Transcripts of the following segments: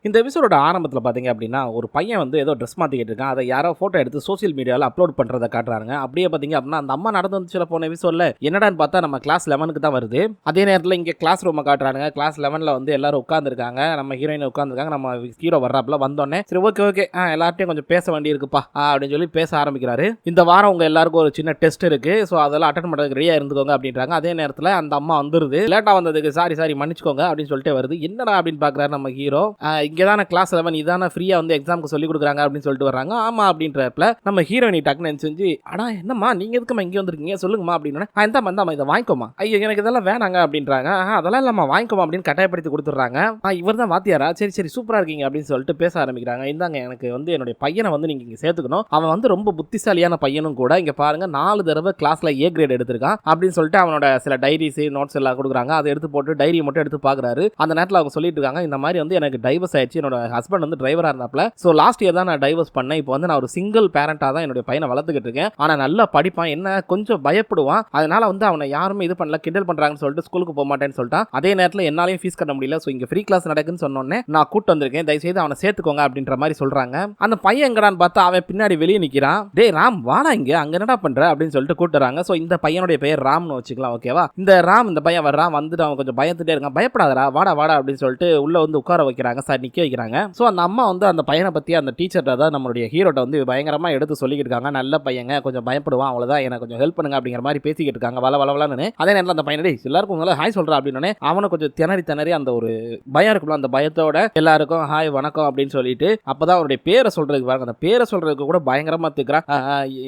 இந்த எபிசோடோட ஆரம்பத்தில் பார்த்தீங்க அப்படின்னா ஒரு பையன் வந்து ஏதோ ட்ரெஸ் மாற்றிக்கிட்டு இருக்கான். அதை யாரோ ஃபோட்டோ எடுத்து சோசியல் மீடியாவில் அப்லோட் பண்ணுறதை காட்டுறாங்க. அப்படியே பார்த்தீங்க அப்படின்னா அந்த அம்மா நடந்து வந்துச்சுல போன எபிசோடில் என்னடான்னு பார்த்தா நம்ம கிளாஸ் 11க்கு தான் வருது. அதே நேரத்தில் இங்கே கிளாஸ் ரூமை காட்டுறாங்க. கிளாஸ் 11ல் வந்து எல்லாரும் உட்காந்துருக்காங்க. நம்ம ஹீரோயின் உட்காந்துருக்காங்க. நம்ம ஹீரோ வர்றாப்புல வந்தோடனே சரி ஓகே எல்லார்ட்டையும் கொஞ்சம் பேச வேண்டி இருக்குப்பா அப்படின்னு சொல்லி பேச ஆரம்பிக்கிறாரு. இந்த வாரம் உங்க எல்லாருக்கும் ஒரு சின்ன டெஸ்ட் இருக்கு. ஸோ அதெல்லாம் அட்டன் பண்ணுறதுக்கு ரெடியாக இருந்துக்கோங்க அப்படின்றாங்க. அதே நேரத்தில் அந்த அம்மா வந்துருது. லேட்டாக வந்ததுக்கு சாரி மன்னிச்சுக்கோங்க அப்படின்னு சொல்லிட்டு வருது. என்னடா அப்படின்னு பார்க்குறாரு நம்ம ஹீரோ. இங்கே தானே கிளாஸ் 11 இதான ஃப்ரீயாக வந்து எக்ஸாமுக்கு சொல்லி கொடுக்குறாங்க அப்படின்னு சொல்லிட்டு வர்றாங்க. ஆமா அப்படின்றப்பல நம்ம ஹீரோயினி டக்குன்னு செஞ்சு அடா என்னம்மா நீங்க எதுக்குமா இங்கே வந்துருக்கீங்க சொல்லுங்கம்மா அப்படின்னு இந்தாம்மா இதை வாங்கிக்கோமா. ஐயோ எனக்கு இதெல்லாம் வேணாங்க அப்படின்றாங்க. அதெல்லாம் இல்லாம வாங்கிக்கோமா அப்படின்னு கட்டாயப்படுத்தி கொடுத்துட்றாங்க. இவர் தான் வாத்தியாரா சரி சூப்பரா இருக்கீங்க அப்படின்னு சொல்லிட்டு பேச ஆரம்பிக்கிறாங்க. இந்தாங்க எனக்கு வந்து என்னுடைய பையனை வந்து நீங்க இங்க சேர்த்துக்கணும். அவன் வந்து ரொம்ப புத்திசாலியான பையனும் கூட. இங்க பாருங்க 4 தடவை கிளாஸ்ல A கிரேட் எடுத்திருக்கான் அப்படின்னு சொல்லிட்டு அவனோட சில டைரிஸ் நோட்ஸ் எல்லாம் கொடுக்குறாங்க. அதை எடுத்து போட்டு டைரியை மட்டும் எடுத்து பாக்குறாரு. அந்த நேரத்தில் அவங்க சொல்லிட்டு இருக்காங்க இந்த மாதிரி வந்து எனக்கு டைவர்ஸ் ஆயிடுச்சு. என்னோட ஹஸ்பண்ட் வந்து டிரைவரா இருந்தாப்ல. ஸோ லாஸ்ட் இயர் தான் நான் டைவர்ஸ் பண்ணேன். இப்போ வந்து நான் ஒரு சிங்கிள் பேரண்டா தான் என்னுடைய பையனை வளர்த்துக்கிட்டு இருக்கேன். ஆனா நல்லா படிப்பான், என்ன கொஞ்சம் பயப்படுவான். அதனால வந்து அவனை யாருமே இது பண்ணல, கிண்டல் பண்றாங்கன்னு சொல்லிட்டு ஸ்கூலுக்கு போக மாட்டேன்னு சொல்லிட்டான். அதே நேரத்தில் என்னாலையும் ஃபீஸ் கட்ட முடியல. ஸோ இங்க ஃப்ரீ கிளாஸ் நடக்குன்னு சொன்னோன்னே நான் கூட்டு வந்திருக்கேன். தயவுசெய்து அவனை சேர்த்துக்கோங்க அப்படின்ற மாதிரி சொல்றாங்க. அந்த பையன் எங்கடான்னு பார்த்தா அவன் பின்னாடி வெளியே நிக்கிறான். டேய் ராம் வாடா இங்க, அங்க என்னடா பண்ற அப்படின்னு சொல்லிட்டு கூட்டுறாங்க. ஸோ இந்த பையனுடைய பெயர் ராம்னு வச்சுக்கலாம். ஓகேவா? இந்த ராம் இந்த பையன் வர்றான். வந்துட்டு அவன் கொஞ்சம் பயந்துட்டே இருக்கான். பயப்படாதடா வாடா அப்படின்னு சொல்லிட்டு உள்ள வந்து உட்கார வைக்கிறாங்க. சார் நிக்க வைக்கிறாங்க. ஸோ அந்த அம்மா வந்து அந்த பையனை பத்தி அந்த டீச்சர்ட்ட தான் நம்மளுடைய ஹீரோட்ட வந்து பயங்கரமா எடுத்து சொல்லிக்கிட்டு இருக்காங்க. நல்ல பையங்க, கொஞ்சம் பயப்படுவான், அவ்வளவுதான், எனக்கு கொஞ்சம் ஹெல்ப் பண்ணுங்க அப்படிங்கிற மாதிரி பேசிக்கிட்டு இருக்காங்க. வளவளன்னு. அதே நேரத்தில் அந்த பையனே எல்லாருக்கும் உங்களை ஹாய் சொல்றா அப்படின்னு அவனை கொஞ்சம் திணறி அந்த ஒரு பயம் இருக்குல்ல, அந்த பயத்தோட எல்லாருக்கும் ஹாய் வணக்கம் அப்படின்னு சொல்லிட்டு அப்பதான் அவருடைய பேரை சொல்றதுக்கு பாருங்க. அந்த பேரை சொல்றதுக்கு கூட பயங்கரமா திக்கிறான்.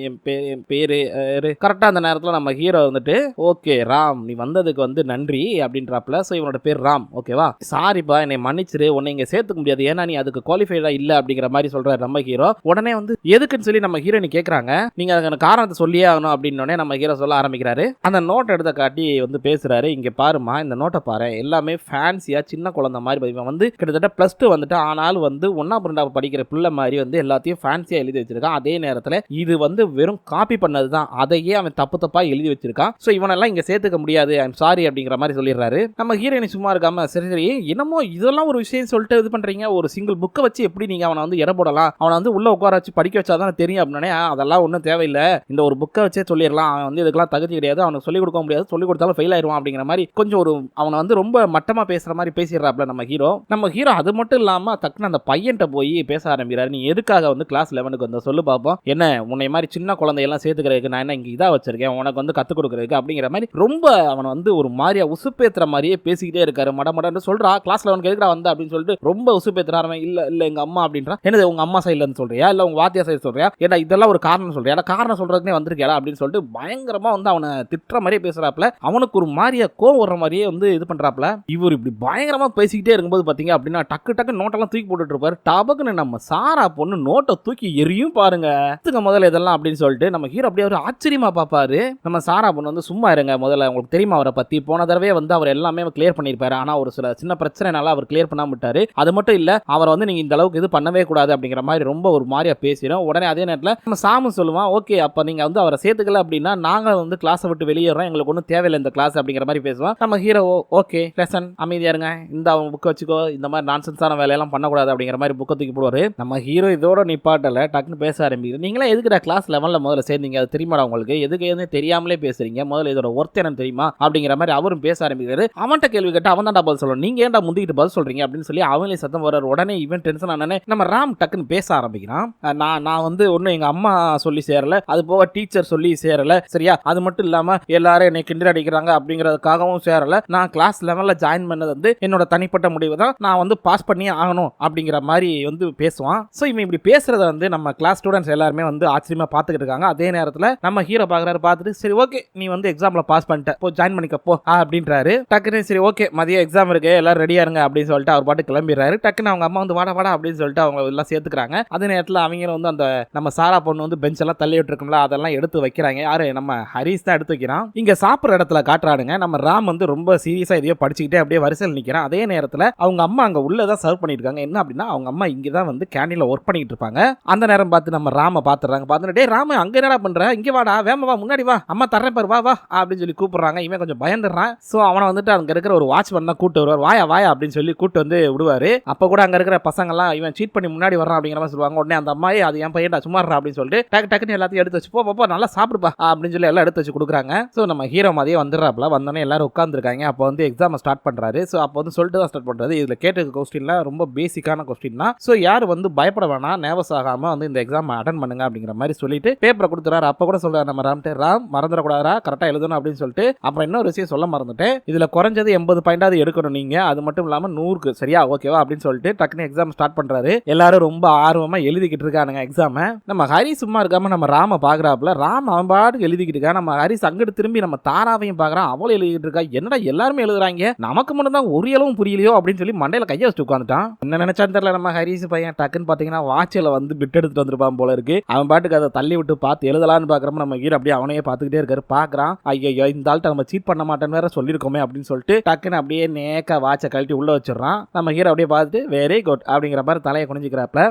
என் பேரு கரெக்டா அந்த நேரத்தில் நம்ம ஹீரோ வந்துட்டு ஓகே ராம் நீ வந்ததுக்கு வந்து நன்றி அப்படின்றாப்ல. ஸோ இவனோட பேர் ராம். ஓகேவா? சாரிப்பா என்னை மன்னிச்சிரு, உன்னை இங்க சேர்த்துக்க முடியாது, ஏன்னா நீ அதுக்கு குவாலிஃபைடா இல்ல அப்படிங்கிற மாதிரி சொல்றாரு நம்ம ஹீரோ. உடனே வந்து எதுக்குன்னு சொல்லி நம்ம ஹீரோயினி கேட்கறாங்க. நீங்க அதுக்கான காரணத்தை சொல்லியே ஆகணும் அப்படின்னு நம்ம ஹீரோ சொல்ல ஆரம்பிக்கிறாரு. அந்த நோட் எடுத்த காட்டி வந்து பேசுறாரு. இங்க பாருமா இந்த நோட்டை பாரு, எல்லாமே ஃபேன்சியா சின்ன குழந்தை மாதிரி வந்து கிட்டத்தட்ட +2 வந்துட்டு ஆனாலும் வந்து 1ஆம் 2ஆம் படிக்கிற பிள்ளை மாதிரி வந்து எல்லாத்தையும் ஃபேன்சியா எழுதி வச்சிருக்கான். அதே நேரத்தில் இது வந்து வெறும் காப்பி பண்ணது தான், அதையே அவன் தப்பா எழுதி வச்சிருக்கான். ஸோ இவனெல்லாம் இங்க சேர்த்துக்க முடியாது, ஐம் சாரி அப்படிங்கிற மாதிரி சொல்லிடுறாரு. நம்ம ஹீரோயினி சும்மா இருக்காம சரி என்னமோ இதெல்லாம் ஒரு விஷயம் சொல்லிட்டு இது பண்றீங்க, ஒரு சிங்கிள் புக்கை வச்சு எப்படி நீங்க அவனை வந்து எடை போடலாம், அவனை வந்து உள்ள உட்கார வச்சு படிக்க வச்சாதான் தெரியும் அப்படின்னே. அதெல்லாம் ஒன்றும் தேவையில்லை, இந்த ஒரு புக்கை வச்சே சொல்லிடலாம், அவன் வந்து இதுக்கெல்லாம் தகுதி கிடையாது, அவனுக்கு சொல்லிக் கொடுக்க முடியாது, சொல்லிக் கொடுத்தாலும் ஃபெயில் ஆயிடுவான் அப்படிங்கிற மாதிரி கொஞ்சம் ஒரு அவனை வந்து ரொம்ப மட்டமா பேசுற மாதிரி பேசிடுறாப்ல நம்ம ஹீரோ. அது மட்டும் இல்லாம டக்குன்னு அந்த பையன்கிட்ட போய் பேச ஆரம்பிக்கிறாரு. நீ எதுக்காக வந்து கிளாஸ் 11க்கு வந்து சொல்லு பார்ப்போம், என்ன உன்னை மாதிரி சின்ன குழந்தையெல்லாம் சேர்த்துக்கிறதுக்கு நான் என்ன இங்க இதா வச்சிருக்கேன், உனக்கு வந்து கத்துக் கொடுக்கறதுக்கு அப்படிங்கிற மாதிரி ரொம்ப அவனை வந்து ஒரு மாதிரியா உசுப்பேத்துற மாதிரியே பேசிக்கிட்டே இருக்காரு. மடமடன்னு சொல்றா கிளாஸ் 11க்கு எதுக்குடா வந்த அப்படின்னு சொல்லிட்டு ரொம்ப உசுப்பேத்துறாரு. இல்ல எங்க அம்மா அப்படின்றா. என்னது உங்க அம்மா சைடுல இருந்து சொல்றியா இல்ல உங்க வாத்தியா சைடு சொல்றியா, ஏன்னா இதெல்லாம் ஒரு காரணம் சொல்றியா, காரணம் சொல்றதுக்குனே வந்திருக்கியா அப்படின்னு சொல்லிட்டு பயங்கரமா வந்து அவனை திட்டுற மாதிரியே பேசுறாப்ல. அவனுக்கு ஒரு மாதிரியா கோவம் வர்ற மாதிரியே வந்து இது பண்றாப்ல. இவர் இப்படி பயங்கரமா பேசிக்கிட்டே இருக்கும்போது பாத்தீங்க அப்படின்னா டக்கு நோட்டெல்லாம் தூக்கி போட்டுட்டு இருப்பாரு. டபக்குன்னு நம்ம சாரா பொண்ணு நோட்டை தூக்கி எரியும் பாருங்க. முதல்ல இதெல்லாம் அப்படின்னு சொல்லிட்டு நம்ம ஹீரோ அப்படியே ஒரு ஆச்சரியமா பாப்பாரு. நம்ம சாரா பொண்ணு வந்து சும்மா இருங்க, முதல்ல உங்களுக்கு தெரியுமா அவரை பத்தி, போன தடவை வந்து அவர் எல்லாமே கிளியர் பண்ணிருப்பாரு, ஆனா ஒரு சில சின்ன பிரச்சனைனால அவர் கிளியர் பண்ணாம விட்டாரு. அது மட்டும் இல்ல அவர் வந்து நீங்க இந்த அளவுக்கு இது பண்ணவே கூடாது அப்படிங்கிற மாதிரி ரொம்ப ஒரு மாதிரியா பேசிடும். உடனே அதே நேரத்தில் நம்ம சாமு சொல்லுவான் ஓகே அப்ப நீங்க வந்து அவரை சேர்த்துக்கல அப்படின்னா நாங்க வந்து கிளாஸை விட்டு வெளியேறோம், எங்களுக்கு ஒன்றும் தேவையில்லை இந்த கிளாஸ் அப்படிங்கிற மாதிரி பேசுவான். நம்ம ஹீரோ ஓகே லெசன் அமைதியா இருங்க, இந்த அவன் புக்கை வச்சுக்கோ, இந்த மாதிரி நான்சென்ஸான வேலையெல்லாம் பண்ணக்கூடாது அப்படிங்கிற மாதிரி புக்கை தூக்கி போடுவாரு. நம்ம ஹீரோ இதோட நிப்பாட்டல டக்குன்னு பேச ஆரம்பிக்கிறது. நீங்களா எதுக்குடா கிளாஸ் 11ல முதல்ல சேர்ந்தீங்க, அது தெரியுமாடா உங்களுக்கு, எதுக்கு தெரியாமலே பேசுறீங்க, முதல்ல இதோட ஒர்த் என்னன்னு தெரியுமா அப்படிங்கிற மாதிரி அவரும் பேச ஆரம்பிக்கிறாரு. அவன்கிட்ட கேள்வி கேட்டு அவன் தான் பதில் சொல்லணும், நீங்க ஏன்டா முந்திக்கிட்டு பதில் சொல்றீங்க அப்படின்னு சொல்லி அவங்களே சத்தம் வர்றாரு. உடனே இவன் டென்ஷன் ஆனே நம்ம ராம் டக்குன்னு பேச ஆரம்பிக்கிறான். நான் வந்து ஒன்னும் எங்க அம்மா சொல்லி சேரல, அது போக டீச்சர் சொல்லி சேரல, சரியா, அது மட்டும் இல்லாம எல்லாரும் என்னை கிண்டல் அடிக்கிறாங்க அப்படிங்கிறதுக்காகவும் சேரல, நான் கிளாஸ் 11ல ஜாயின் பண்ணது வந்து என்னோட தனிப்பட்ட முடிவு தான், நான் வந்து பாஸ் பண்ணி ஆகணும் அப்படிங்கிற மாதிரி வந்து பேசுவான். ஸோ இவன் இப்படி பேசுறத வந்து நம்ம கிளாஸ் ஸ்டூடெண்ட்ஸ் எல்லாருமே வந்து ஆச்சரியமா பார்த்துக்கிட்டு இருக்காங்க. அதே நேரத்தில் நம்ம ஹீரோ பார்க்குறாரு, பார்த்துட்டு சரி ஓகே நீ வந்து எக்ஸாம்ல பாஸ் பண்ணிட்ட, போ ஜாயின் பண்ணிக்க போ அப்படின்றாரு. டக்குன்னு சரி ஓகே மதியம் எக்ஸாம் இருக்கு எல்லாரும் ரெடியா இருங்க அப்படின்னு சொல்லிட்டு அவர் பாட்டு கிளம்பிடுறாரு. டக்குன்னு அவங்க அம்மா வந்து வாடா அப்படின்னு சொல்லிட்டு அவங்க எல்லாம் சேர்த்துக்கிறாங்க. அதே நேரத்தில் அவங்க வந்து அந்த நம்ம சாரா பொண்ணு வந்து பெஞ்ச் எல்லாம் தள்ளி விட்டுருக்கும்ல அதெல்லாம் எடுத்து வைக்கிறாங்க. யாரு நம்ம ஹரிஸ் தான் எடுத்து வைக்கிறான். இங்க சாப்பிட்ற இடத்துல காட்டுறானுங்க நம்ம ராம் வந்து ரொம்ப சீரியஸா எதையோ படிச்சுக்கிட்டே அப்படியே வரிசையில் நிற்கிறான். அதே நேரத்தில் அவங்க அம்மா அங்க உள்ளதான் சர்வ் பண்ணிட்டு இருக்காங்க. என்ன அப்படின்னா அவங்க அம்மா இங்க தான் வந்து கேண்டீன்ல ஒர்க் பண்ணிட்டு இருப்பாங்க. அந்த நேரம் பார்த்து நம்ம ராம பாத்துறாங்க. பார்த்துட்டு டே ராம அங்க என்னடா பண்ற, இங்க வாடா வேமா வா முன்னாடி வா அம்மா தர்றேன் பாரு வா அப்படின்னு சொல்லி கூப்பிடுறாங்க. இவன் கொஞ்சம் பயந்துடுறான். ஸோ அவனை வந்துட்டு அங்க இருக்கிற ஒரு வாட்ச்மேன் தான் கூட்டு வருவார். வாயா அப்படின்னு சொல்லி கூட்டு வந்து விடுவாரு. அப்ப கூட அங்க இருக்கிற பசங்க எல்லாம் இவன் சீட் பண்ணி முன்னாடி வரான் அப்படிங்கிற மாதிரி சொல்லுவாங்க. உடனே அந்த அம்மாயே அது என் பையன்டா சும்மா அப்படின்னு சொல்லிட்டு டக்குன்னு எல்லாத்தையும் எடுத்து வச்சு போ நல்லா சாப்பிடுப்பா அப்படின்னு சொல்லி எல்லாம் எடுத்து வச்சு கொடுக்குறாங்க. ஸோ நம்ம ஹீரோ மாதிரியே வந்துடுறாப்ல. வந்தோடனே எல்லாரும் உட்காந்துருக்காங்க. அப்போ வந்து எக்ஸாம் ஸ்டார்ட் பண்றாரு. ஸோ அப்போ வந்து சொல்லிட்டு தான் ஸ்டார்ட் பண்றாரு. இதுல கேட்ட கொஸ்டின்ல ரொம்ப பேசிக்கான கொஸ்டின் தான். ஸோ யார் வந்து பயப்பட வேணாம், நர்வஸ் ஆகாம வந்து இந்த எக்ஸாம் அட்டன் பண்ணுங்க அப்படிங்கிற மாதிரி சொல்லிட்டு பேப்பரை கொடுத்துறாரு. அப்ப கூட சொல்றாரு நம்ம ராம் மறந்துடக்கூடாதா, கரெக்டா எழுதணும் அப்படின்னு சொல்லிட்டு. அப்புறம் இன்னொரு விஷயம் சொல்ல மறந்துட்டேன், இதுல குறைஞ்சது 80 பாயிண்டாவது எடுக்கணும் நீங்க, அது மட்டும் இல்லாம 100க்கு சரியா ஓகேவா அப்படின்னு சொல்லிட்டு டக்குனு எக்ஸாம் ஸ்டார்ட் பண்றாரு. எல்லாரும் ரொம்ப ஆர்வமா எழுதிக்கிட்டு இருக்கானுங்க எக்ஸாம். நம்ம ஹரி சும்மா இருக்காம நம்ம ராம பாக்குறாப்ல. ராம் அவன் பாட்டுக்கு எழுதிக்கிட்டு இருக்கா. நம்ம ஹரிஸ் அங்கிட்டு திரும்பி நம்ம தாராவையும் பாக்குறான், அவளும் எழுதிக்கிட்டு இருக்கா. என்னடா எல்லாருமே எழுதுறாங்க, நமக்கு மட்டும் தான் ஒரு அளவும் புரியலையோ அப்படின்னு சொல்லி மண்டையில கைய வச்சு உட்காந்துட்டான். என்ன நினைச்சான்னு தெரியல நம்ம ஹரிஸ் பையன். டக்குன்னு பாத்தீங்கன்னா வாட்சில வந்து பிட் எடுத்துட்டு வந்திருப்பான் போல இருக்கு. அவன் பாட்டுக்கு அதை தள்ளி விட்டு பார்த்து எழுதலான்னு பாக்குறப்ப நம்ம ஹீரோ அப்படியே அவனையே பார்த்துக்கிட்டே இருக்காரு. பாக்குறான், ஐயோ இந்த ஆள்கிட்ட நம்ம சீட் பண்ண மாட்டேன்னு வேற சொல்லிருக்கோமே அப்படின்னு சொல்லிட்டு டக்குன்னு அப்படியே நேக்கா வாட்சை கழட்டி உள்ள வச்சிடறான். நம்ம ஹீரோ அப்படியே பார்த்துட்டு வெரி குட் அப்படிங்கிற மாதிரி தலையை குனிஞ்சிக்கிறாப்ல.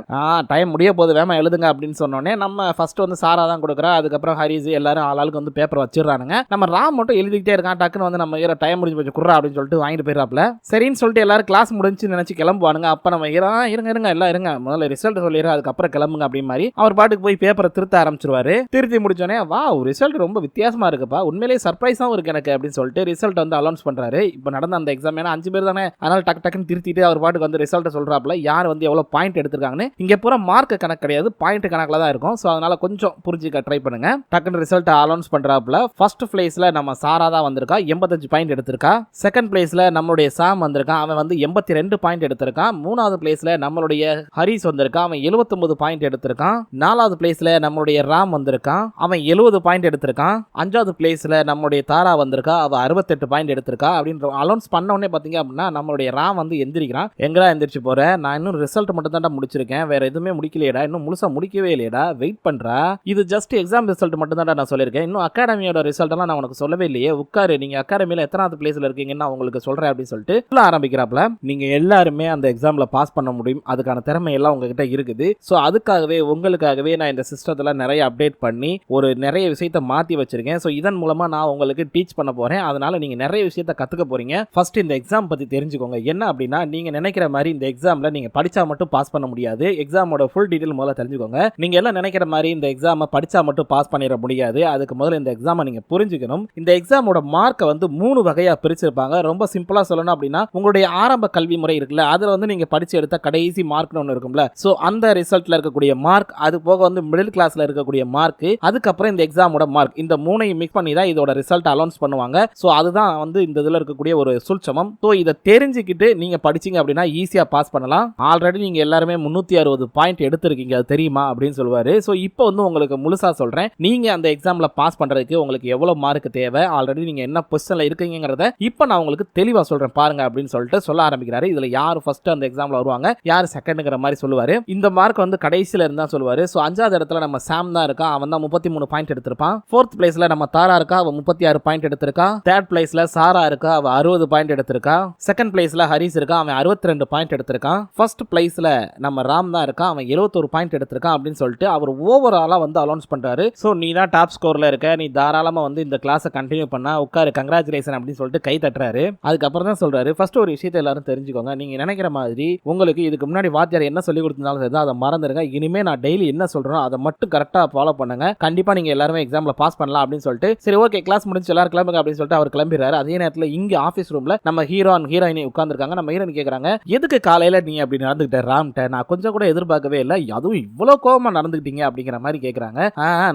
டைம் முடிய போது வேமா எழுதுங்க அப்படின்னு சொன்னோடனே நம்ம ஃபர்ஸ்ட் வந்து சாரா தான் கொடுக்குறா. அதுக்கப்புறம் ஹரிஸ் எல்லாரும் ஆளுக்கு வந்து பேப்பர் வச்சிடறானுங்க. நம்ம ராம் மட்டும் எழுதிக்கிட்டே இருக்கான். டக்குன்னு வந்து நம்ம ஹீரோ டைம் முடிஞ்சு போச்சு குர்ரா அப்படின்னு சொல்லிட்டு வாங்கிட்டு போயிடாப்ல. சரின்னு சொல்லிட்டு எல்லாரும் கிளாஸ் முடிஞ்சு நினைச்சு கிளம்புவானுங்க. அப்ப நம்ம ஹீரோ இருங்க எல்லாம் இருங்க, முதல்ல ரிசல்ட் சொல்லிடுறேன் அதுக்கப்புறம் கிளம்புங்க அப்படின்னு மாதிரி அவர் பாட்டுக்கு போய் பேப்பரை திருத்த ஆரம்பிச்சிருவாரு. திருத்தி முடிச்சோடனே வா ரிசல்ட் ரொம்ப வித்தியாசமா இருக்குப்பா, உண்மையிலேயே சர்ப்ரைஸாவும் இருக்கு எனக்கு அப்படின்னு சொல்லிட்டு ரிசல்ட் வந்து அனௌன்ஸ் பண்றாரு. இப்போ நடந்த அந்த எக்ஸாம் ஏன்னா 5 பேர் தானே, அதனால டக்குன்னு திருத்திட்டு அவர் பாட்டுக்கு வந்து ரிசல்ட் சொல்றாப்ல. யார் வந்து எவ்வளவு பாயிண்ட் எடுத்திருக்காங்கன்னு. இங்க பூரா மார்க் கணக்கு கிடையாது, பாயிண்ட் கணக்குல தான் இருக்கும். ஸோ அதனால கொஞ்சம் புரிஞ்சுக்க ட்ரை பண்ணுங்க. டக்குன்னு ரிசல்ட் அனௌன்ஸ் பண்றாப்ல. ஃபர்ஸ்ட் பிளேஸ்ல நம்ம சாரா தான் வந்திருக்கா, 85 பாயிண்ட் எடுத்திருக்கா. செகண்ட் பிளேஸ்ல நம்மளுடைய சாம் வந்திருக்கான், அவன் வந்து 82 பாயிண்ட் எடுத்திருக்கான். மூணாவது பிளேஸ்ல நம்மளுடைய ஹரிஸ் வந்திருக்கான், அவன் 79 பாயிண்ட் எடுத்திருக்கான். நாலாவது பிளேஸ்ல நம்மளுடைய ராம் வந்திருக்கான், அவன் 70 பாயிண்ட் எடுத்திருக்கான். அஞ்சாவது பிளேஸ்ல நம்மளுடைய தாரா வந்திருக்கா, அவ 68 பாயிண்ட் எடுத்திருக்கா. அப்படின்னு அனௌன்ஸ் பண்ண உடனே பாத்தீங்க அப்படின்னா நம்மளுடைய ராம் வந்து எந்திரிக்கிறான். எங்கடா எந்திரிச்சு போற, நான் இன்னும் ரிசல்ட் மட்டும் தான் முடிச்சிருக்கேன், வேற எதுவுமே முடிக்கலையடா, இன்னும் முழுசா முடிக்கவே இல்லையடா, வெயிட் பண்றா, இது ஜஸ்ட் எக்ஸாம் ரிசல்ட் மட்டும் தான் நான் சொல்லியிருக்கேன், இன்னும் அகாடமியோட ரிசல்ட் எல்லாம் நான் உனக்கு சொல்லவே இல்லையே, உட்காரு, நீங்க அகாடமியில எத்தனாவது பிளேஸ்ல இருக்கீங்கன்னு நான் உங்களுக்கு சொல்றேன் அப்படின்னு சொல்லிட்டு சொல்ல ஆரம்பிக்கிறாப்ல. நீங்க எல்லாருமே அந்த எக்ஸாம்ல பாஸ் பண்ண முடியும், அதுக்கான திறமை எல்லாம் உங்ககிட்ட இருக்குது. சோ அதுக்காகவே உங்களுக்காகவே நான் இந்த சிஸ்டத்துல நிறைய அப்டேட் பண்ணி ஒரு நிறைய விஷயத்தை மாத்தி வச்சிருக்கேன். சோ இதன் மூலமா நான் உங்களுக்கு டீச் பண்ண போறேன். அதனால நீங்க நிறைய விஷயத்தை கத்துக்க போறீங்க. ஃபர்ஸ்ட் இந்த எக்ஸாம் பத்தி தெரிஞ்சுக்கோங்க. என்ன அப்படின்னா நீங்க நினைக்கிற மாதிரி இந்த எக்ஸாம்ல நீங்க படிச்சா மட்டும் பாஸ் பண்ண முடியாது. எக்ஸாமோட ஃபுல் டீடைல் முதல்ல தெரிஞ்சுக்கோங்க. நீங்க எல்லாம் நினைக்கிற மாதிரி இந்த எக்ஸாமை படிச்சா மட்டும் பாஸ் பண்ணிட முடியாது. அதுக்கு முதல்ல இந்த எக்ஸாமை நீங்க புரிஞ்சுக்கணும். இந்த எக்ஸாமோட மார்க்கை வந்து 3 வகையா பிரிச்சிருப்பாங்க. ரொம்ப சிம்பிளா சொல்லணும் அப்படின்னா உங்களுடைய ஆரம்ப கல்வி முறை இருக்குல்ல, அதுல வந்து நீங்க படிச்சு எடுத்த கடைசி மார்க்னு ஒன்று இருக்கும்ல, சோ அந்த ரிசல்ட்ல இருக்கக்கூடிய மார்க், அது போக வந்து மிடில் கிளாஸ்ல இருக்கக்கூடிய மார்க், அதுக்கப்புறம் இந்த எக்ஸாமோட மார்க், இந்த 3ஐயும் மிக்ஸ் பண்ணி தான் இதோட ரிசல்ட் அனௌன்ஸ் பண்ணுவாங்க. சோ அதுதான் வந்து இந்த இதுல இருக்கக்கூடிய ஒரு சூழ்ச்சமம். சோ இதை தெரிஞ்சுக்கிட்டு நீங்க படிச்சீங்க அப்படின்னா ஈஸியா பாஸ் பண்ணலாம். ஆல்ரெடி நீங்க எல்லாருமே 360 பாயிண்ட் எடுத்திருக்கீங்க, அது தெரியுமா அப்படின்னு சொல்லுவாரு. சோ இப்போ வந்து உங்களுக்கு முழுசா சொல்றேன், நீங்க அந்த எக்ஸாம்ல பாஸ் பண்றதுக்கு உங்களுக்கு எவ்வளவு மார்க் தேவை, ஆல்ரெடி நீங்க என்ன பொசிஷன்ல இருக்கீங்கங்கறத இப்போ நான் உங்களுக்கு தெளிவா சொல்றேன் பாருங்க அப்படின்னு சொல்லிட்டு சொல்ல ஆரம்பிக்கிறாரு. இதுல யார் ஃபர்ஸ்ட் அந்த எக்ஸாம்ல வருவாங்க, யார் செகண்ட்ங்கற மாதிரி சொல்லுவாரு. இந்த மார்க் வந்து கடைசில இருந்தா சொல்லுவாரு. சோ 5வது இடத்துல நம்ம சாம் தான் இருக்கா, அவன் தான் 33 பாயிண்ட் எடுத்திருப்பான். 4th பிளேஸ்ல நம்ம தாரா இருக்கா, அவ 36 பாயிண்ட் எடுத்திருக்கா. 3rd பிளேஸ்ல சாரா இருக்கா, அவ 60 பாயிண்ட் எடுத்திருக்கா. 2nd பிளேஸ்ல ஹரிஸ் இருக்கா, அவன் 62 பாயிண்ட் எடுத்திருக்கான். 1st பிளேஸ்ல நம்ம ராம் தான் இருக்கா, அவன் 71 பாயிண்ட் எடுத்திருக்கான் அப்படின்னு சொல்லிட்டு அவர் ஓவராலா வந்து அனௌன்ஸ் பண்றாரு. சோ நீ தான் டாப் ஸ்கோர்ல இருக்க, நீ தாராளமா வந்து இந்த கிளாஸை கண்டினியூ பண்ணா உட்காரு, கங்க்ராச்சுலேஷன் அப்படின்னு சொல்லிட்டு கை தட்டுறாரு. அதுக்கப்புறம் தான் சொல்றாரு, ஃபர்ஸ்ட் ஒரு விஷயத்தை எல்லாரும் தெரிஞ்சுக்கோங்க. நீங்க நினைக்கிற மாதிரி உங்களுக்கு இதுக்கு முன்னாடி வாத்தியார் என்ன சொல்லி கொடுத்திருந்தாலும் சரி, அதை மறந்துடுங்க. இனிமே நான் டெய்லி என்ன சொல்றேனோ அதை மட்டும் கரெக்டா ஃபாலோ பண்ணுங்க. கண்டிப்பா நீங்க எல்லாரும் எக்ஸாம்ல பாஸ் பண்ணலாம் அப்படின்னு சொல்லிட்டு சரி ஓகே கிளாஸ் முடிஞ்சு எல்லாரும் கிளம்புங்க அப்படின்னு சொல்லிட்டு அவர் கிளம்பிடுறாரு. அதே நேரத்தில் இங்க ஆபீஸ் ரூம்ல நம்ம ஹீரோ அண்ட் ஹீரோயினி உட்கார்ந்துருக்காங்க. நம்ம ஹீரோயின் கேக்குறாங்க, எதுக்கு காலையில நீ அப்படி நடந்துகிட்ட ராம்ட்ட, நான் கொஞ்சம் கூட எதிர்பார்க்கவே இல்லை, அதுவும் இவ்வளவு கோபமா நடந்துக்கிட்டீங்க அப்படிங்கிற மாதிரி கேக்குறாங்க.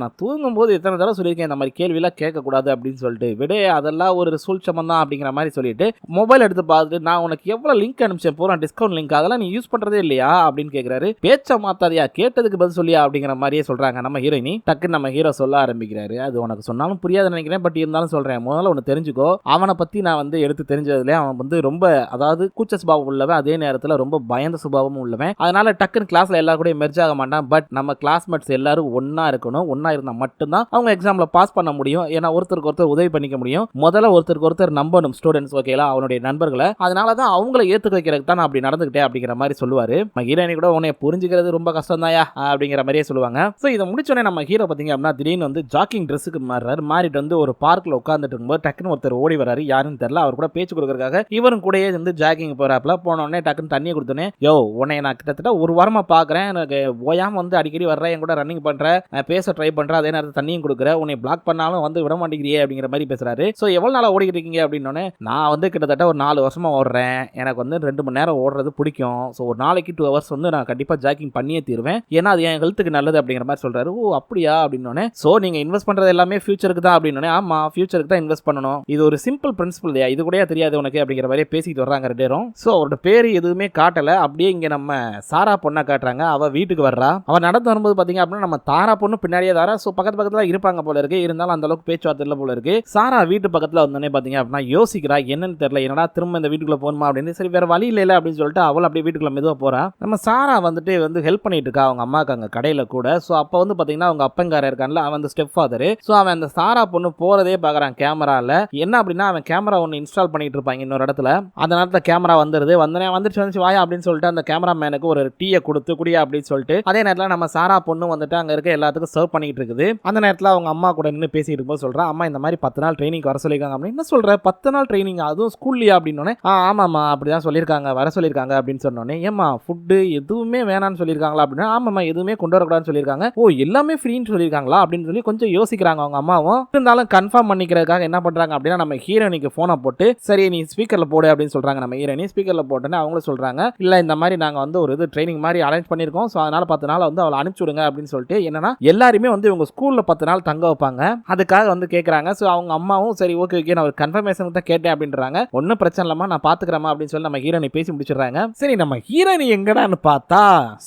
நான் தூங்கும் போது எத்தனை தடவை சொல்லியிருக்கேன் இந்த மாதிரி கேள்வி எல்லாம் கேட்க கூடாது அப்படின்னு சொல்லிட்டு, விட அதெல்லாம் ஒரு சூழ்ச்சமம் தான் அப்படிங்கிற மாதிரி சொல்லிட்டு மொபைல் எடுத்து பார்த்துட்டு, நான் உனக்கு எவ்வளவு லிங்க் அனுப்பிச்சேன் பூரா டிஸ்கவுண்ட் லிங்க், அதெல்லாம் நீ யூஸ் பண்றதே இல்லையா அப்படின்னு கேக்குறாரு. பேச்ச மாத்தாதியா, கேட்டதுக்கு பதில் சொல்லியா அப்படிங்கிற மாதிரியே சொல்றாங்க நம்ம ஹீரோயினி. டக்குன்னு நம்ம ஹீரோ சொல்ல ஆரம்பிக்கிறாரு, அது உனக்கு சொன்னாலும் புரியாது நினைக்கிறேன், பட் இருந்தாலும் சொல்றேன், முதல்ல ஒன்று தெரிஞ்சுக்கோ, அவனை பத்தி நான் வந்து எடுத்து தெரிஞ்சதுல அவன் வந்து ரொம்ப அதாவது கூச்ச சுபாவம் உள்ளவன், அதே நேரத்தில் ரொம்ப பயந்த சுபாவமும் உள்ளவன். அதனால டக்குன்னு கிளாஸ்ல எல்லாரும் கூட மெர்ஜ் ஆக மாட்டான். பட் நம்ம கிளாஸ்மேட்ஸ் எல்லாரும் ஒன்னா இருக்கணும், ஒன்னா இருந்தா மட்டும்தான் அவங்க எக்ஸாம்ல பாஸ் பண்ண முடியும். ஏன்னா ஒருத்தருக்கு ஒருத்தர் உதவி பண்ணிக்க முடியும். முதல்ல ஒருத்தருக்கு ஒருத்தர் நம்பணும் ஸ்டூடெண்ட்ஸ், ஓகேலா, அவனுடைய நண்பர்களை. அதனாலதான் அவங்கள ஏத்துக்க வைக்கிறதுக்கு தான் நான் அப்படி நடந்துக்கிட்டேன் அப்படிங்கிற மாதிரி சொல்லுவாரு. ஹீரோயினி கூட உன்னை புரிஞ்சுக்கிறது ரொம்ப கஷ்டம் தாயா அப்படிங்கிற மாதிரியே சொல்லுவாங்க. சோ இதை முடிச்சோடனே நம்ம ஹீரோ பாத்தீங்க அப்படின்னா திடீர்னு வந்து ஜாக்கிங் ட்ரெஸ்ஸுக்கு மாறுறாரு. மாறிட்டு வந்து ஒரு பார்க்ல உட்கார்ந்துட்டு இருக்கும்போது டக்குன்னு ஒருத்தர் ஓடி வராரு, யாருன்னு தெரியல. அவர் கூட பேச்சு கொடுக்கறதுக்காக இவரும் கூடயே வந்து ஜாக்கிங் போறாப்ல. போனோடனே டக்குன்னு தண்ணியை கொடுத்தோன்னே, யோ உன்னை நான் கிட்டத்தட்ட ஒரு வாரமா பாக்குறேன், எனக்கு ஓயாம வந்து அடிக்கடி வர்ற, என் கூட ரன்னிங் பண்ற, பேச ட்ரை பண்ற, அதே நேரத்தில் தண்ணியும் கொடுக்குற, உன்னை பிளாக் பண்ணாலும் வந்து விட மாட்டேங்கிறியே அப்படிங்கிற மாதிரி பேசுறாரு. ஸோ எவ்வளவு நாளா ஓடிக்கிட்டு இருக்கீங்க அப்படின்னோடனே, நான் வந்து கிட்டத்தட்ட ஒரு 4 வருஷமா ஓடுறேன், எனக்கு வந்து 2 மணி நேரம் ஓடுறது பிடிக்கும், ஸோ ஒரு நாளைக்கு 2 ஹவர்ஸ் வந்து நான் கண்டிப்பா ஜாக்கிங் பண்ணியே தீருவேன், ஏன்னா அது என் ஹெல்த்துக்கு நல்லது அப்படிங்கிற மாதிரி சொல்றாரு. ஓ அப்படியா அப்படின்னோடனே, ஸோ நீங்க இன்வெஸ்ட் பண்றது எல்லாமே ஃபியூச்சருக்கு தான் அப்படின்னோடனே, ஆமா ஃபியூச்சருக்கு தான் இன்வெஸ்ட் பண்ணணும், இது ஒரு சிம்பிள் பிரின்சிபல் இல்லையா, இது கூட தெரியாது உனக்கு அப்படிங்கிற மாதிரி பேசிட்டு வர்றாங்க 2 பேரும். ஸோ அவரோட பேரு எதுவுமே காட்டல, அப்படியே இங்க நம்ம சாரா பொண்ணை காட்டுறாங்க. அவ வீட்டுக்கு வர்றா, அவ நடந்து வரும்போது பாத்தீங்க அப்படின்னா நம்ம தாரா பொண்ணு பின்னாடியே தாரா, ஸோ பக்கத்து பக்கத்துல இருப்பாங்க போல இருக்கு, இருந்தாலும் அந்த அளவுக்கு பேச்சுவார்த்தை இல்லை போல இருக்கு. சாரா வீட்டு பக்கத்துல வந்தோடனே பாத்தீங்க அப்படின்னா யோசிக்கிறா, என்னன்னு தெரியல, என்னடா திரும்ப இந்த வீட்டுக்குள்ள போகணுமா அப்படின்னு. சரி வேற வழி இல்லை அப்படின்னு சொல்லிட்டு அவள் அப்படியே வீட்டுக்குள்ள மெதுவா போறா. நம்ம சாரா வந்துட்டு வந்து ஹெல்ப் பண்ணிட்டு இருக்கா அவங்க அம்மாக்கு அங்க கடையில கூட. ஸோ அப்ப வந்து பாத்தீங்கன்னா அவங்க அப்பங்கார இருக்கான்ல, அவன் அந்த ஸ்டெப் ஃபாதர். ஸோ அவன் அந்த சாரா பொண்ணு போறதே பாக்குறான் கேமரால. என்ன அப்படின்னா அவன் கேமரா ஒன்னு இன்ஸ்டால் பண்ணிட்டு இருப்பாங்க இன்னொரு இடத்துல, அந்த நேரத்தில் கேமரா வந்துருது. வந்துச்சு வாயா அப்படின்னு சொல்லிட்டு அந்த கேமரா மேனுக்கு ஒரு டீயை கொடுத்து குடியா அப்படின்னு சொல்லிட்டு, அதே நேரத்தில் நம்ம சாரா பொண்ணு வந்துட்டு அங்க இருக்க எல்லாத்துக்கும் சர்வ் பண்ணிட்டு இருக்குது. அந்த நேரத்தில் அவங்க அம்மா கூட நின்று பேசிட்டு இருக்கும்போது சொல்றா, அம்மா இந்த மாதிரி 10 நாள் ட்ரைனிங் வர சொல்லியிருக்காங்க அப்படின்னு. என்ன சொல்ற 10 நாள் ட்ரைனிங், அதுவும் ஸ்கூல்லையா அப்படின்னோடனே, ஆமாம்மா அப்படிதான் சொல்லியிருக்காங்க, வர சொல்லியிருக்காங்க அப்படின்னு சொன்னோன்னே, ஏமா ஃபுட்டு எதுவுமே வேணான்னு சொல்லியிருக்காங்களா அப்படின்னா, ஆமாம்மா எதுவுமே கொண்டு வரக்கூடாதுன்னு சொல்லியிருக்காங்க. ஓ எல்லாமே ஃப்ரீன்னு சொல்லியிருக்காங்களா அப்படின்னு சொல்லி கொஞ்சம் யோசிக்கிறாங்க அவங்க அம்மாவும். இருந்தாலும் கன்ஃபார்ம் பண்ணிக்கிறதுக்காக என்ன பண்றாங்க அப்படின்னா, நம்ம ஹீரோனிக்கு போனை போட்டு, சரி நீ ஸ்பீக்கர்ல போடு அப்படின்னு சொல்றாங்க. நம்ம ஹீரோனி ஸ்பீக்கர்ல போட்டோன்னே அவங்களும் சொல்றாங்க, இல்ல இந்த மாதிரி நாங்க வந்து ஒரு இது ட்ரைனிங் மாதிரி அரேஞ்ச் பண்ணிருக்கோம், ஸோ அதனால 10 நாள் வந்து அவளை அனுப்பிச்சு விடுங்க அப்படின்னு சொல்லிட்டு, என்னன்னா எல்லாருமே வந்து இவங்க ஸ்கூல்ல 10 நாள் தங்க வைப்பாங்க, அதுக்காக வந்து கேட்கறாங்க. ஸோ அவங்க அம்மாவும் சரி ஓகே ஓகே நான் ஒரு கன்ஃபர்மேஷன் தான் கேட்டேன் அப்படின்றாங்க. ஒன்றும் பிரச்சனை இல்லமா நான் பாத்துக்கிறேமா அப்படின்னு சொல்லி நம்ம ஹீரோனி பேசி முடிச்சிடுறாங்க. சரி நம்ம ஹீரோனி எங்கடான்னு பார்த்தா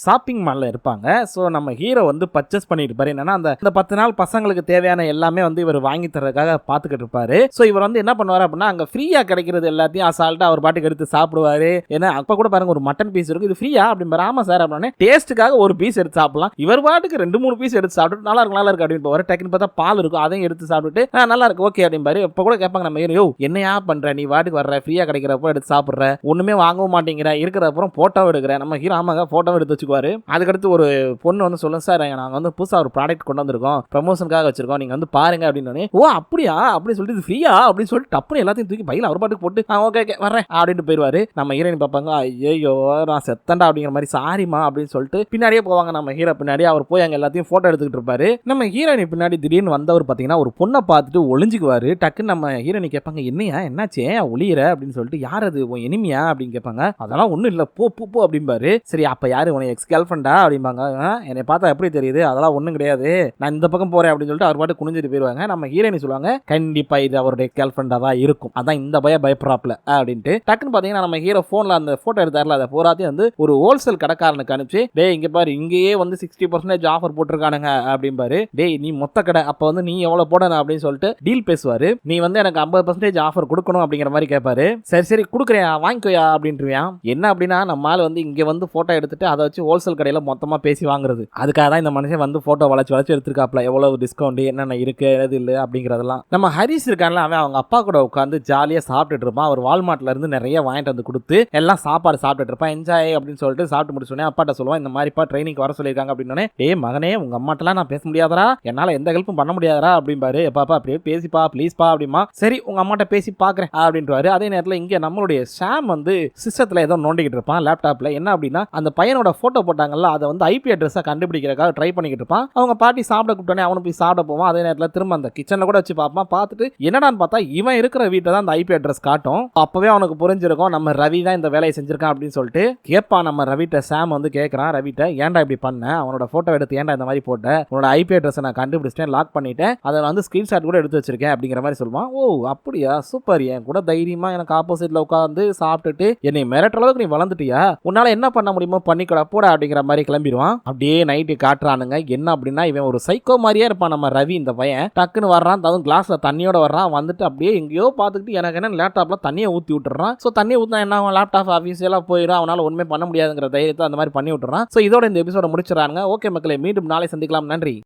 ஷாப்பிங் மால்ல இருப்பாங்க. ஸோ நம்ம ஹீரோ வந்து பர்ச்சேஸ் பண்ணிட்டு இருப்பாரு. என்னன்னா அந்த 10 நாள் பசங்களுக்கு தேவையான எல்லாமே வந்து இவர் வாங்கி தரதுக்காக பாத்துக்கிட்டு இருப்பாரு. ஸோ இவர் வந்து என்ன பண்ணுவாரு அப்படின்னா, அங்க ஃப்ரீயா கிடைக்கிறது எல்லாத்தையும் அசால்ட்டா அவர் பாட்டுக்கு எடுத்து சாப்பிடுவாரு. ஏன்னா அப்ப கூட பாருங்க ஒரு மட்டன் பீஸ் இருக்கு, இது ஃப்ரீயா அப்படின்னு. ஆமா சார் அப்படின்னு டேஸ்ட்டுக்காக ஒரு பீஸ் எடுத்து சாப்பிடலாம், இவர் பாட்டுக்கு 2-3 பீஸ் எடுத்து சாப்பிட்டு நல்லா இருக்கு அப்படின்னு போவாரு. டக்குன்னு பார்த்தா பால் இருக்கும், அதையும் எடுத்து சாப்பிட்டுட்டு நல்லா இருக்கு ஓகே அப்படின்பாரு. இப்ப கூட கேட்பாங்க நம்ம ஹீரோ, என்னையா பண்ற நீ வாட்டுக்கு வர்ற, ஃப்ரீயா கிடைக்கிறப்போ எடுத்து சாப்பிடுற, ஒண்ணுமே வாங்கவும் மாட்டேங்கிற, இருக்கிறப்பறம் போட்டோ எடுக்கிற. நம்ம ஹீரோ ஆமாங்க போட்டோ எடுத்து வச்சுக்குவாரு. அதுக்கடுத்து ஒரு பொண்ணு வந்து சொல்லும், சார் நாங்க வந்து புதுசா ஒரு ப்ராடக்ட் கொண்டு வந்திருக்கோம், ப்ரமோஷனுக்காக வச்சிருக்கோம், நீங்க வந்து பாருங்க அப்படின்னு. ஓ அப்படியா அப்படின்னு சொல்லிட்டு ஃப்ரீயா அப்படின்னு சொல்லிட்டு டப்புன்னு எல்லாத்தையும் தூக்கி பையில அவர் பாட்டுக்கு போட்டு ஓகே ஓகே வர்றேன் அப்படின்ட்டு போயிடுவாரு. நம்ம ஹீரோயின் பார்ப்பாங்க, ஐயோ நான் செத்தண்டா அப்படிங்கிற மாதிரி, சாரிமா அப்படின்னு சொல்லிட்டு பின்னாடியே போவாங்க. நம்ம ஹீரோ பின்னாடி அவர் போய் அங்க எல்லாத்தையும் போட்டோ எடுத்துக்கிட்டு இருப்பாரு. நம்ம ஹீரோயின் பின்னாடி திடீர்னு வந்தவர் பாத்தீங்கன்னா ஒரு பொண்ணை பார்த்துட்டு ஒளிஞ்சுக்குவாரு. டக்குன்னு நம்ம ஹீரோயின் கேட்பாங்க, என்னையா என்னாச்சு ஒளியிற அப்படின்னு சொல்லிட்டு, யார் அது உன் எனிமியா அப்படின்னு கேட்பாங்க. அதெல்லாம் ஒண்ணும் இல்ல போ போ அப்படிம்பாரு. சரி அப்ப யாரு உனக்கு எக்ஸ் கேர்ள் ஃப்ரெண்டா அப்படிம்பாங்க. என்னை பார்த்தா எப்படி தெரியுது, அதெல்லாம் ஒண்ணும் கிடையாது, நான் இந்த பக்கம் போறேன் அப்படின்னு சொல்லிட்டு அவர் பாட்டு குனிஞ்சிட்டு போயிருவாங்க. நம்ம ஹீரோயின் சொல்லுவாங்க, கண்டிப்பா இது அவருடைய கேர்ள் ஃப்ரெண்டா தான் இருக்கும், அதான் இந்த பயப்படாப்ல அப்படின்ட்டு. டக்குன்னு பாத்தீங்கன்னா நம்ம ஹீரோ போன்ல அந்த போட்டோ எடுத்தாருல, அதை போராத்தையும் வந்து ஒரு ஹோல்சேல் கடைக்காரனுக்கு அனுப்பிச்சு, டேய் இங்க பாரு இங்கேயே வந்து 60% ஆஃபர் போட்டிருக்கானுங்க அப்படிம்பாரு. டேய் நீ மொத்த கடை, அப்ப வந்து நீ எவ்வளவு போடணும் அப்படின்னு சொல்லிட்டு டீல் பேசுவாரு. நீ வந்து எனக்கு 50% ஆஃபர் கொடுக்கணும் அப்படிங்கிற மாதிரி கேட்பாரு. சரி சரி கொடுக்குறேன் வாங்கிக்கோயா அப்படின்ட்டுருவான். என்ன அப்படின்னா நம்ம ஆள் வந்து இங்க வந்து போட்டோ எடுத்துட்டு அதை வச்சு ஹோல்சேல் கடையில மொத்தமா பேசி வாங்குறது. அதுக்காக தான் இந்த மனுஷன் வந்து போட்டோ வளைச்சு எடுத்துருக்காப்ல, எவ்வளவு டிஸ்கவுண்ட் என்னென்ன இருக்கு எது இல்லை அப்படிங்கறதெல்லாம். நம்ம ஹரிஸ் இருக்கான்ல, அவன் அவங்க அப்பா கூட உட்காந்து ஜாலியா சாப்பிட்டுட்டு இருப்பான். அவர் வால்மார்ட்ல இருந்து நிறைய வாங்கிட்டு வந்து கொடுத்து எல்லாம் சாப்பாடு சாப்பிட்டுட்டு இருப்பான். என்ஜாய் அப்படின்னு சொல்லிட்டு சாப்பிட்டு முடிச்சோடனே அப்பாட்ட சொல்லுவான், இந்த மாதிரிப்பா ட்ரைனிங் வர சொல்லியிருக்காங்க அப்படின்னு. டேய் மகனே உங்க அம்மாட்டெல்லாம் நான் பேச முடியாதரா, என்னால எந்த ஹெல்ப்பும் பண்ண முடியாதரா அப்படிம்பாரு. எப்பாப்பா அப்படியே பேசிப்பா ப்ளீஸ்பா அப்படிமா. சரி உங்க அம்மாட்ட பேசி பாக்குறேன் அப்படின்றாரு. அதே நேரத்தில் இங்க நம்மளுடைய சாம் வந்து சிஸ்டத்துல ஏதோ நோண்டிக்கிட்டு இருப்பான் லேப்டாப்ல. என்ன அப்படின்னா அந்த பையனோட போட்டோ போட்டாங்கல்ல, அதை வந்து ஐபி அட்ரஸா கண்டுபிடிக்கிறதுக்காக ட்ரை பண்ணிக்கிட்டு இருப்பான். அவங்க பாட்டி சாப்பிட கூப்பிட்டோன்னே அவனு போய் சாப்பிட போவான். அதே நேரத்தில் திரும்ப அந்த கிச்சன்ல கூட வச்சு பார்ப்பான். பார்த்துட்டு என்னடான்னு பார்த்தா இவன் இருக்கிற வீட்டை தான் அந்த ஐபி அட்ரஸ் காட்டும். அப்பவே அவனுக்கு புரிஞ்சிருக்கும் நம்ம ரவி தான் இந்த வேலையை செஞ்சிருக்கான் அப்படின்னு சொல்லிட்டு கேட்பான். நம்ம ரவிட்ட சாம் வந்து கேட்கறான், ரவிட்ட ஏன்டா இப்படி பண்ண, அவனோட போட்டோ எடுத்து ஏன்டா இந்த மாதிரி போட்ட, உன்னோட ஐபி அட்ரஸ் நான் கண்டுபிடிச்சிட்டேன், லாக் பண்ணிட்டேன், அதை வந்து ஸ்கிரீன்ஷாட் கூட எடுத்து வச்சிருக்கேன் அப்படிங்கிற மாதிரி சொல்லுவான். ஓ அப்படியா சூப்பர், என் கூட தைரியமா எனக்கு ஆப்போசிட்ல உட்காந்து சாப்பிட்டுட்டு என்னை மிரட்டுற அளவுக்கு நீ வளர்ந்துட்டியா, உன்னால என்ன பண்ண முடியுமோ பண்ணிக்கூட போட அப்படிங்கிற மாதிரி கிளம்பிடுவான். அப்படியே நைட்டு காட்டுறானுங்க. என்ன அப்படின்னா இவன் ஒரு சைக்கோ மாதிரியே இருப்பான் நம்ம ரவி. இந்த பையன் டக்குன்னு வர்றான், அதுவும் கிளாஸ்ல தண்ணியோட வர்றான். வந்துட்டு அப்படியே எங்கேயோ பார்த்துக்கிட்டு எனக்கு என்ன லேப்டாப்ல தண்ணியை ஊற்றி விட்டுறான். ஸோ தண்ணியை ஊற்றினா என்ன ஆகும், லேப்டாப் ஆஃபீஸியலாக போயிடும், அவனால் ஒன்றுமே பண்ண முடியாதுங்கிற தைரியத்தை அந்த மாதிரி பண்ணி விட்டுறான். ஸோ இதோட இந்த எபிசோட முடிச்சிடறாங்க. ஓகே மக்களே, மீண்டும் நாளை சந்திக்கலாம். நன்றி.